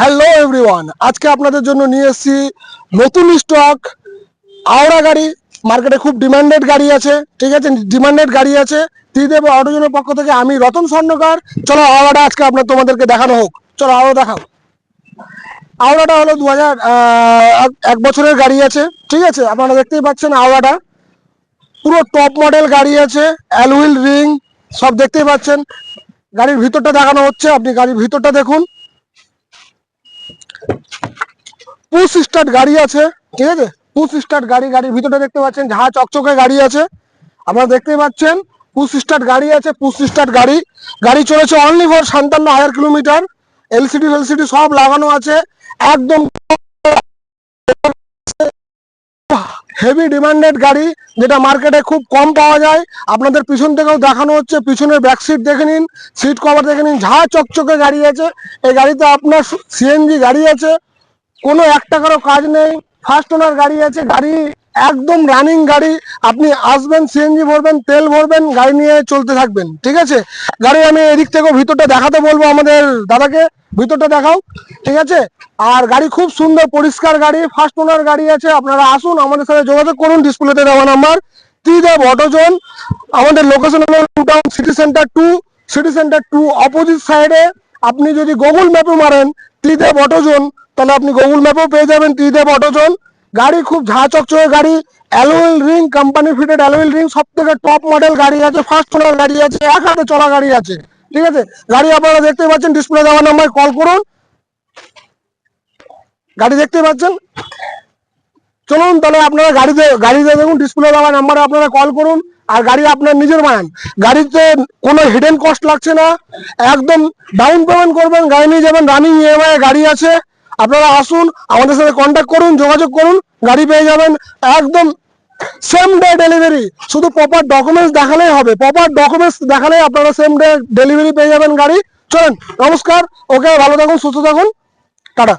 Hello everyone, আজকে আপনাদের জন্য নিয়ে এসেছি নতুন স্টক আওড়া গাড়ি। মার্কেটে খুব ডিমান্ডেড গাড়ি আছে, ঠিক আছে, ডিমান্ডেড গাড়ি আছে। ত্রিদেব অটোজনের পক্ষ থেকে আমি রতন স্বর্ণকার। চলো আওড়াটা আজকে তোমাদেরকে দেখানো হোক। চলো আওড়া দেখাও। আওড়াটা হলো 1 বছরের গাড়ি আছে, ঠিক আছে। আপনারা দেখতেই পাচ্ছেন আওড়াটা পুরো টপ মডেল গাড়ি আছে, অ্যালুইল রিং সব দেখতেই পাচ্ছেন। গাড়ির ভিতরটা দেখানো হচ্ছে, আপনি গাড়ির ভিতরটা দেখুন। পুশ স্টার্ট গাড়ি আছে, ঠিক আছে, পুশ স্টার্ট গাড়ি। গাড়ির ভিতরটা দেখতে পাচ্ছেন, ঝাঁ চকচকে গাড়ি আছে, আপনারা দেখতেই পাচ্ছেন। পুশ স্টার্ট গাড়ি আছে, পুশ স্টার্ট গাড়ি। গাড়ি চলেছে অনলি ফর 57,000 কিলোমিটার। এলসিডি ফেলসিডি সব লাগানো আছে, একদম হেভি ডিমান্ডেড গাড়ি, যেটা মার্কেটে খুব কম পাওয়া যায়। আপনাদের পিছন থেকেও দেখানো হচ্ছে, পিছনের ব্যাক সিট দেখে নিন, সিট কভার দেখে নিন, ঝাঁ চকচকে গাড়ি আছে। এই গাড়িতে আপনার সিএনজি গাড়ি আছে, কোনো 1 টাকারও কাজ নেই। ফার্স্ট ওনার গাড়ি আছে, গাড়ি একদম রানিং গাড়ি। আপনি আসবেন, সিএনজি ভরবেন, তেল ভরবেন, গাড়ি নিয়ে চলতে থাকবেন, ঠিক আছে। গাড়ি আমি এদিক থেকেও ভিতরটা দেখাতে বলবো আমাদের দাদাকে, ভিতরটা দেখাও, ঠিক আছে। আর গাড়ি খুব সুন্দর পরিষ্কার গাড়ি, ফার্স্ট ওনার গাড়ি আছে। আপনারা আসুন, আমাদের সাথে যোগাযোগ করুন, ডিসপ্লেতে দেওয়া নাম্বার। ত্রিদেব অটোজোন, আমাদের লোকেশন হলো টাউন সিটি সেন্টার 2 অপোজিট সাইডে। আপনি যদি গুগল ম্যাপে মারেন ত্রিদেব অটোজোন, তাহলে আপনি গুগল ম্যাপেও পেয়ে যাবেন ত্রিদেব অটোজোন। গাড়ি খুব ঝাঁ চকচকে গাড়ি, অ্যালুইল রিং, কোম্পানি ফিটেড অ্যালুইল রিং, সব থেকে টপ মডেল গাড়ি আছে, ফার্স্ট ওনার গাড়ি আছে, এক হাতে চলা গাড়ি আছে, ঠিক আছে। গাড়ি আপনারা দেখতে পাচ্ছেন, ডিসপ্লে দেওয়া নাম্বারে কল করুন, গাড়ি দেখতে পাচ্ছেন। চলুন তাহলে আপনারা গাড়িতে দেখুন, ডিসপ্লে দেওয়া নাম্বারে আপনারা কল করুন। আর গাড়ি আপনার নিজের বানান, গাড়িতে কোনো হিডেন কস্ট লাগছে না, একদম ডাউন পেমেন্ট করবেন, গাড়ি নিয়ে যাবেন, রানিং ইএমআই গাড়ি আছে। আপনারা আসুন, আমাদের সাথে কন্ট্যাক্ট করুন, যোগাযোগ করুন, গাড়ি পেয়ে যাবেন একদম সেম ডে ডেলিভারি। শুধু প্রপার ডকুমেন্টস দেখালেই হবে, প্রপার ডকুমেন্টস দেখালেই আপনারা সেম ডে ডেলিভারি পেয়ে যাবেন গাড়ি। চলেন, নমস্কার, ওকে, ভালো থাকুন, সুস্থ থাকুন, টাটা।